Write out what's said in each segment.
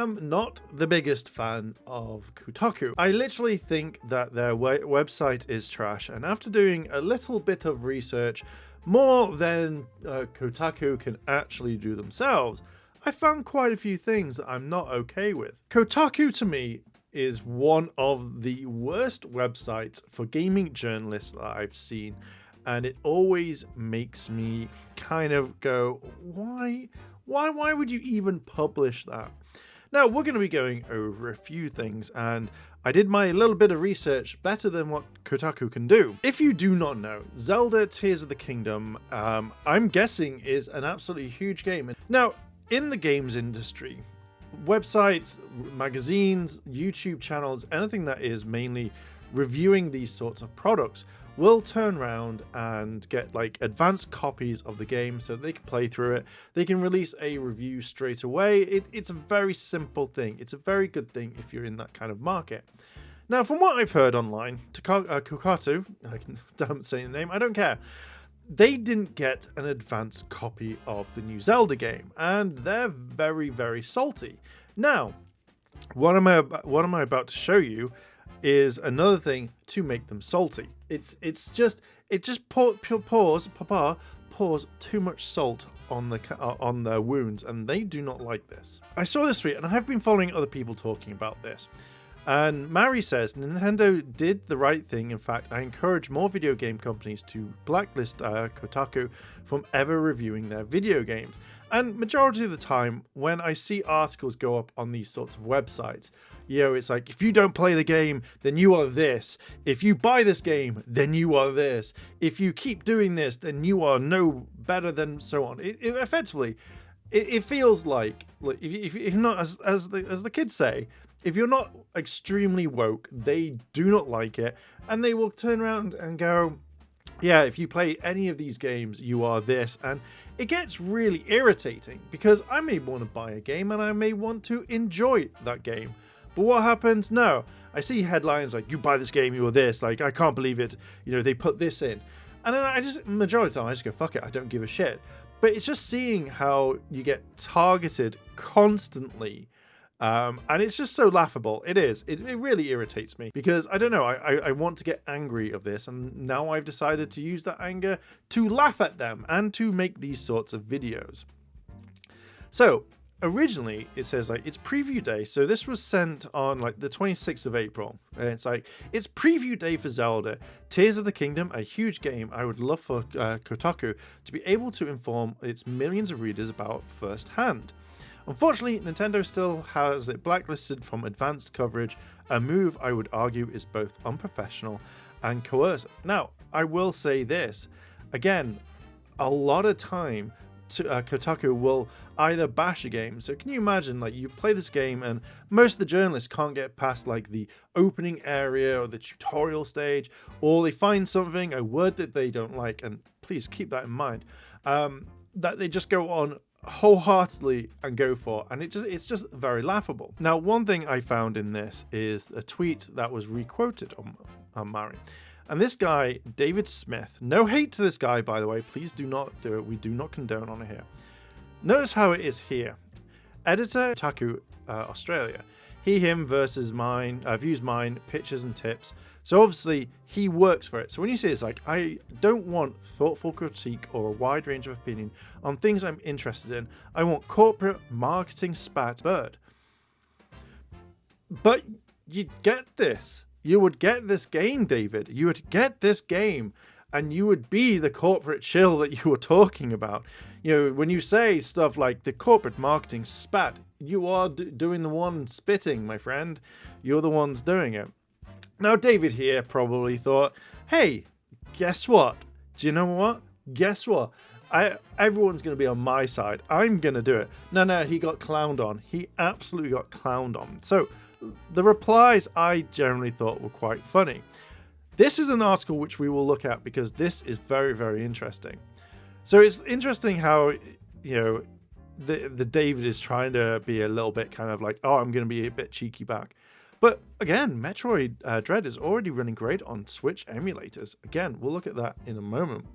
am not the biggest fan of Kotaku. I literally think that their website is trash, and after doing a little bit of research, more than Kotaku can actually do themselves, I found quite a few things that I'm not okay with. Kotaku to me is one of the worst websites for gaming journalists that I've seen, and it always makes me kind of go, why would you even publish that? Now, we're going to be going over a few things, and I did my little bit of research better than what Kotaku can do. If you do not know, Zelda Tears of the Kingdom, I'm guessing is an absolutely huge game. Now, in the games industry, websites, magazines, YouTube channels, anything that is mainly reviewing these sorts of products will turn around and get like advanced copies of the game so they can play through it. They can release a review straight away. It's a very simple thing. It's a very good thing if you're in that kind of market. Now, from what I've heard online, Kotaku, I can't say the name, I don't care. They didn't get an advanced copy of the new Zelda game, and they're very, very salty. Now, what am I about to show you is another thing to make them salty. It just pours too much salt on their wounds, and they do not like this. I saw this tweet, and I have been following other people talking about this. And Mary says, Nintendo did the right thing. In fact, I encourage more video game companies to blacklist Kotaku from ever reviewing their video games. And majority of the time, when I see articles go up on these sorts of websites, it's like, if you don't play the game, then you are this. If you buy this game, then you are this. If you keep doing this, then you are no better than so on. Effectively, it feels like if you're not, as the kids say, if you're not extremely woke, they do not like it, and they will turn around and go, yeah, if you play any of these games, you are this. And it gets really irritating, because I may want to buy a game and I may want to enjoy that game. But what happens? No, I see headlines like, you buy this game, you are this. Like, I can't believe it. They put this in. And then majority of the time, I just go, fuck it, I don't give a shit. But it's just seeing how you get targeted constantly. And it's just so laughable. It is. It really irritates me, because I don't know. I want to get angry of this, and now I've decided to use that anger to laugh at them and to make these sorts of videos. So originally it says like it's preview day. So this was sent on like the 26th of April, and it's like, it's preview day for Zelda Tears of the Kingdom, a huge game I would love for Kotaku to be able to inform its millions of readers about firsthand. Unfortunately, Nintendo still has it blacklisted from advanced coverage, a move I would argue is both unprofessional and coercive. Now, I will say this, again, a lot of time Kotaku will either bash a game. So can you imagine, like, you play this game and most of the journalists can't get past like the opening area or the tutorial stage, or they find something, a word that they don't like, and please keep that in mind, that they just go on wholeheartedly and go for, and it's just very laughable. Now, one thing I found in this is a tweet that was requoted on Mari, and this guy, David Smith, no hate to this guy, by the way, please do not do it, we do not condone on it here. Notice how it is here. Editor Kotaku Australia, he, him versus mine, views mine, pictures and tips. So obviously he works for it. So when you see it's like, I don't want thoughtful critique or a wide range of opinion on things I'm interested in. I want corporate marketing spat bird. But you'd get this. You would get this game, David. You would get this game, and you would be the corporate shill that you were talking about. When you say stuff like the corporate marketing spat, you are doing the one spitting, my friend. You're the ones doing it. Now, David here probably thought, hey, guess what? Do you know what? Guess what? Everyone's going to be on my side. I'm going to do it. No, he got clowned on. He absolutely got clowned on. So the replies I generally thought were quite funny. This is an article which we will look at because this is very, very interesting. So it's interesting how, the David is trying to be a little bit kind of like, oh, I'm going to be a bit cheeky back. But again, Metroid Dread is already running great on Switch emulators. Again, we'll look at that in a moment.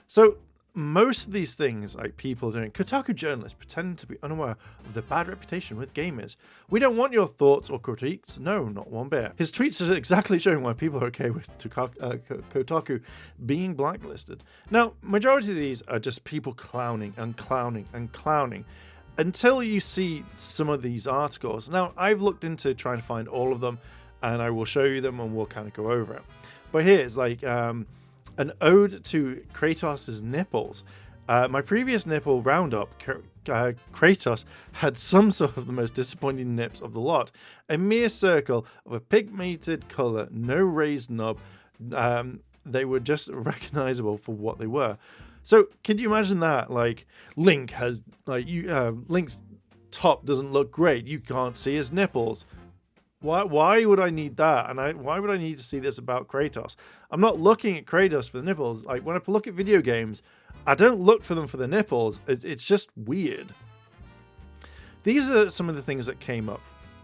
So most of these things, like people doing Kotaku journalists pretending to be unaware of the bad reputation with gamers. We don't want your thoughts or critiques. No, not one bit. His tweets are exactly showing why people are okay with Kotaku being blacklisted. Now, majority of these are just people clowning and clowning and clowning until you see some of these articles. Now, I've looked into trying to find all of them, and I will show you them and we'll kind of go over it. But here's like an ode to Kratos' nipples. My previous nipple roundup, Kratos had some sort of the most disappointing nips of the lot. A mere circle of a pigmented colour, no raised knob. They were just recognizable for what they were. So can you imagine that? Like Link has Link's top doesn't look great. You can't see his nipples. Why would I need that? And why would I need to see this about Kratos? I'm not looking at Kratos for the nipples. Like when I look at video games, I don't look for them for the nipples. It's just weird. These are some of the things that came up.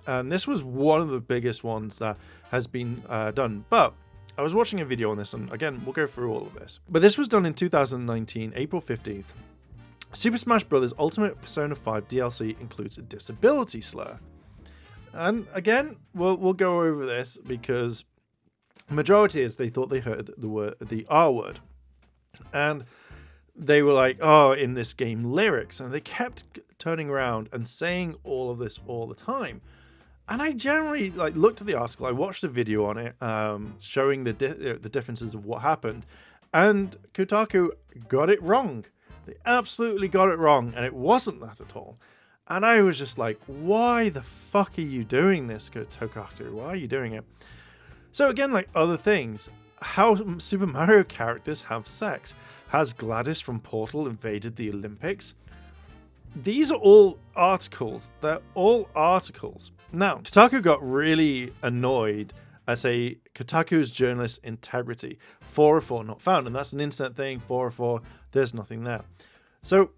And this was one of the biggest ones that has been done. But I was watching a video on this, and again, we'll go through all of this. But this was done in 2019, April 15th. Super Smash Bros. Ultimate Persona 5 DLC includes a disability slur. And again, we'll go over this because the majority is they thought they heard the R word. And they were like, oh, in this game lyrics. And they kept turning around and saying all of this all the time. And I generally looked at the article. I watched a video on it showing the differences of what happened. And Kotaku got it wrong. They absolutely got it wrong. And it wasn't that at all. And I was just like, why the fuck are you doing this, Kotaku? Why are you doing it? So again, like other things, how Super Mario characters have sex. Has Gladys from Portal invaded the Olympics? These are all articles. They're all articles. Now, Kotaku got really annoyed at Kotaku's journalist integrity. 404 not found. And that's an internet thing. 404, there's nothing there. So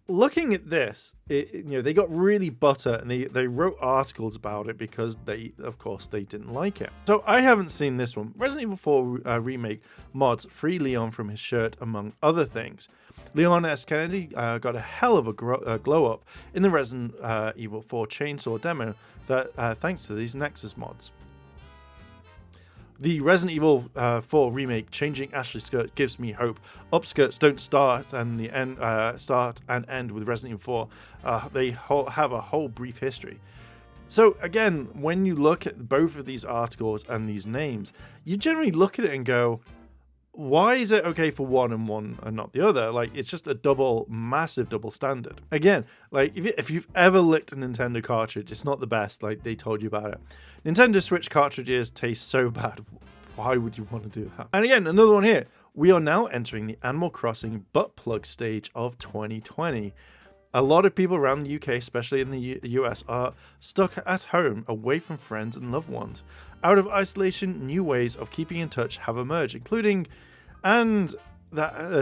looking at this, they got really butter and they wrote articles about it because of course, they didn't like it. So I haven't seen this one. Resident Evil 4 Remake mods free Leon from his shirt, among other things. Leon S. Kennedy got a hell of a glow up in the Resident Evil 4 chainsaw demo that thanks to these Nexus mods. The Resident Evil 4 remake changing Ashley's skirt gives me hope. Upskirts don't start and end with Resident Evil 4. They have a whole brief history. So again, when you look at both of these articles and these names, you generally look at it and go, why is it okay for one and not the other? Like, it's just a massive double standard. Again, like if you've ever licked a Nintendo cartridge, it's not the best. Like they told you about it. Nintendo Switch cartridges taste so bad. Why would you want to do that? And again, another one here. We are now entering the Animal Crossing butt plug stage of 2020. A lot of people around the UK, especially in the US, are stuck at home, away from friends and loved ones. Out of isolation, new ways of keeping in touch have emerged, including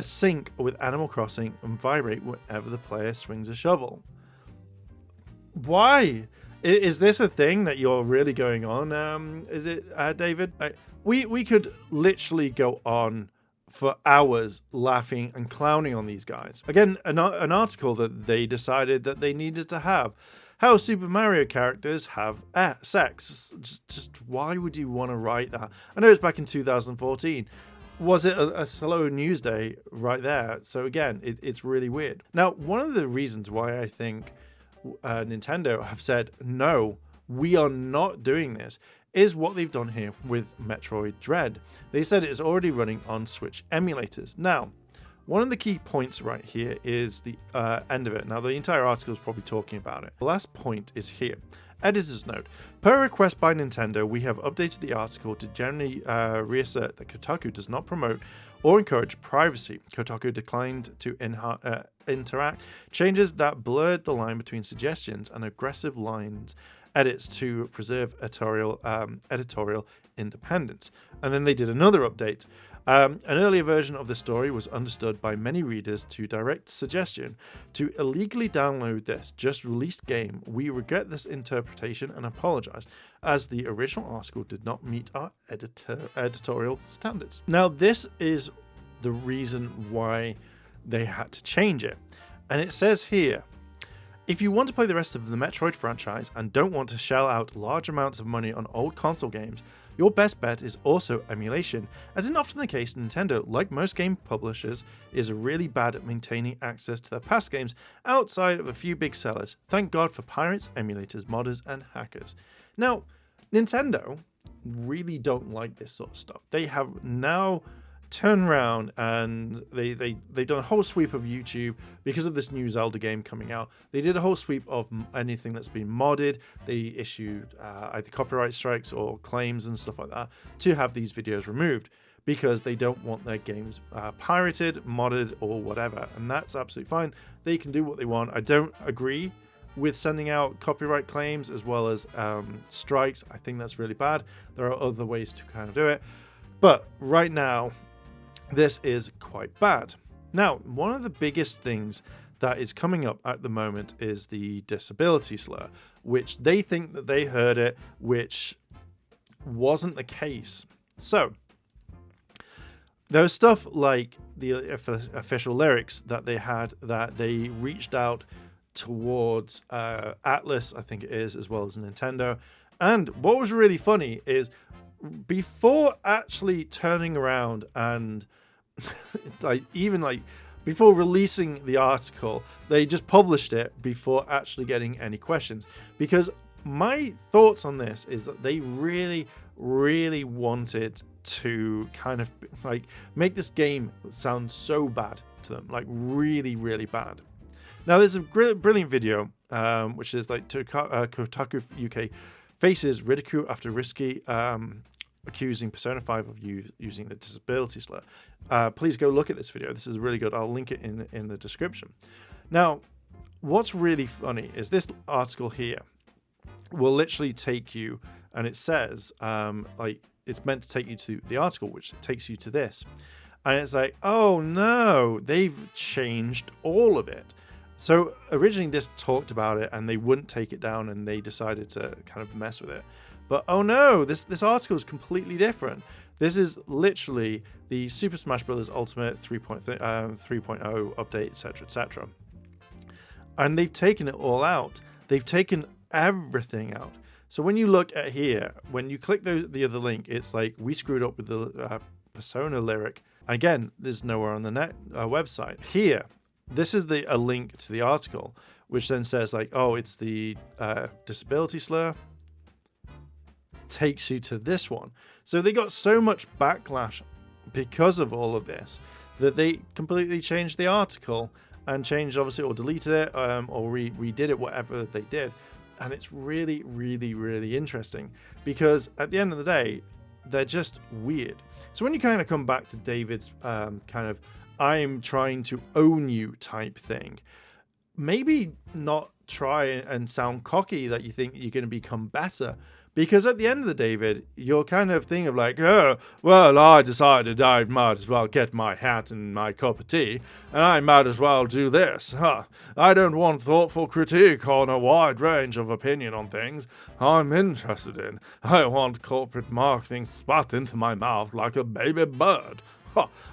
sync with Animal Crossing and vibrate whenever the player swings a shovel. Why? Is this a thing that you're really going on? Is it, David? We could literally go on for hours laughing and clowning on these guys. Again, an article that they decided that they needed to have. How Super Mario characters have sex. Just why would you want to write that? I know it's back in 2014. Was it a slow news day right there? So again, it's really weird. Now, one of the reasons why I think Nintendo have said, no, we are not doing this, is what they've done here with Metroid Dread. They said it is already running on Switch emulators. Now, one of the key points right here is the end of it. Now, the entire article is probably talking about it. The last point is here. Editor's note. Per request by Nintendo, we have updated the article to generally reassert that Kotaku does not promote or encourage privacy. Kotaku declined to interact changes that blurred the line between suggestions and aggressive lines edits to preserve editorial independence. And then they did another update. An earlier version of the story was understood by many readers to direct suggestion to illegally download this just released game. We regret this interpretation and apologize, as the original article did not meet our editorial standards. Now, this is the reason why they had to change it. And it says here, if you want to play the rest of the Metroid franchise and don't want to shell out large amounts of money on old console games, your best bet is also emulation. As is often the case, Nintendo, like most game publishers, is really bad at maintaining access to their past games outside of a few big sellers. Thank God for pirates, emulators, modders, and hackers. Now, Nintendo really don't like this sort of stuff. They have now turned around and they've done a whole sweep of YouTube because of this new Zelda game coming out. They did a whole sweep of anything that's been modded. They issued either copyright strikes or claims and stuff like that to have these videos removed because they don't want their games pirated, modded, or whatever. And that's absolutely fine. They can do what they want. I don't agree with sending out copyright claims as well as strikes. I think that's really bad. There are other ways to kind of do it. But right now, this is quite bad. Now, one of the biggest things that is coming up at the moment is the disability slur, which they think that they heard it, which wasn't the case. So, there was stuff like the official lyrics that they had that they reached out towards Atlas, I think it is, as well as Nintendo. And what was really funny is before actually turning around and before releasing the article, they just published it before actually getting any questions. Because my thoughts on this is that they really wanted to kind of like make this game sound so bad to them, like really bad. Now there's a brilliant video which is like Kotaku UK faces ridicule after risky accusing Persona 5 of using the disability slur. Please go look at this video. This is really good. I'll link it in the description. Now, what's really funny is this article here will literally take you, and it says, like, it's meant to take you to the article, which takes you to this. And it's like, oh no, they've changed all of it. So originally this talked about it and they wouldn't take it down and they decided to kind of mess with it. But oh no, this article is completely different. This is literally the Super Smash Bros. Ultimate 3.0 update, etc., etc. And they've taken it all out. They've taken everything out. So when you look at here, when you click the other link, it's like, we screwed up with the Persona lyric. Again, there's nowhere on the website. Here, this is a link to the article, which then says like, oh, it's the disability slur. Takes you to this one. So they got so much backlash because of all of this that they completely changed the article and changed, obviously, or deleted it or redid it, whatever they did. And it's really interesting because at the end of the day, they're just weird. So when you kind of come back to David's kind of I'm trying to own you type thing, maybe not try and sound cocky that you think you're going to become better. Because at the end of the day, David, your kind of thing of like, oh, well, I decided I might as well get my hat and my cup of tea, and I might as well do this. I don't want thoughtful critique on a wide range of opinion on things I'm interested in. I want corporate marketing spat into my mouth like a baby bird.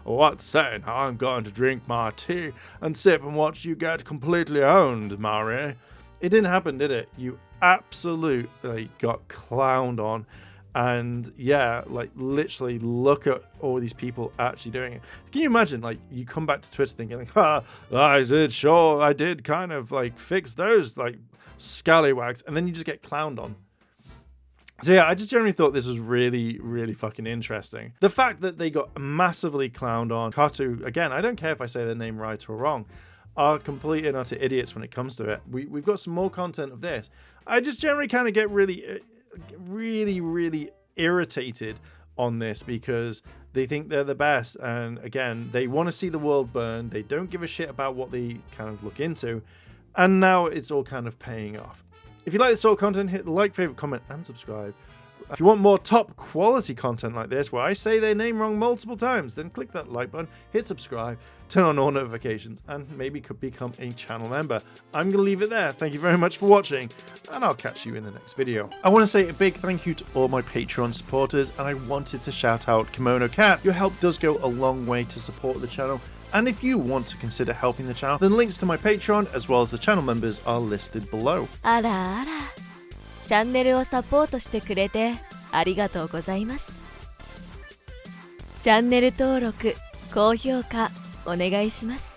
What's saying I'm going to drink my tea and sip and watch you get completely owned, Mari? It didn't happen, did it? You absolutely got clowned on. And yeah, like literally look at all these people actually doing it. Can you imagine, like, you come back to Twitter thinking like, I did kind of like fix those like scallywags, and then you just get clowned on. So yeah, I just generally thought this was really fucking interesting. The fact that they got massively clowned on. Kotaku, again, I don't care if I say their name right or wrong, are complete and utter idiots when it comes to it. We've got some more content of this. I just generally kind of get really irritated on this because they think they're the best, and again, they want to see the world burn. They don't give a shit about what they kind of look into, and now it's all kind of paying off. If you like this sort of content, hit the like, favorite, comment, and subscribe. If you want more top quality content like this, where I say their name wrong multiple times, then click that like button, hit subscribe, turn on all notifications, and maybe could become a channel member. I'm going to leave it there. Thank you very much for watching, and I'll catch you in the next video. I want to say a big thank you to all my Patreon supporters, and I wanted to shout out Kimono Cat. Your help does go a long way to support the channel And if you want to consider helping the channel, then links to my Patreon as well as the channel members are listed below. あらあら、チャンネルをサポートしてくれてありがとうございます。チャンネル登録、高評価お願いします。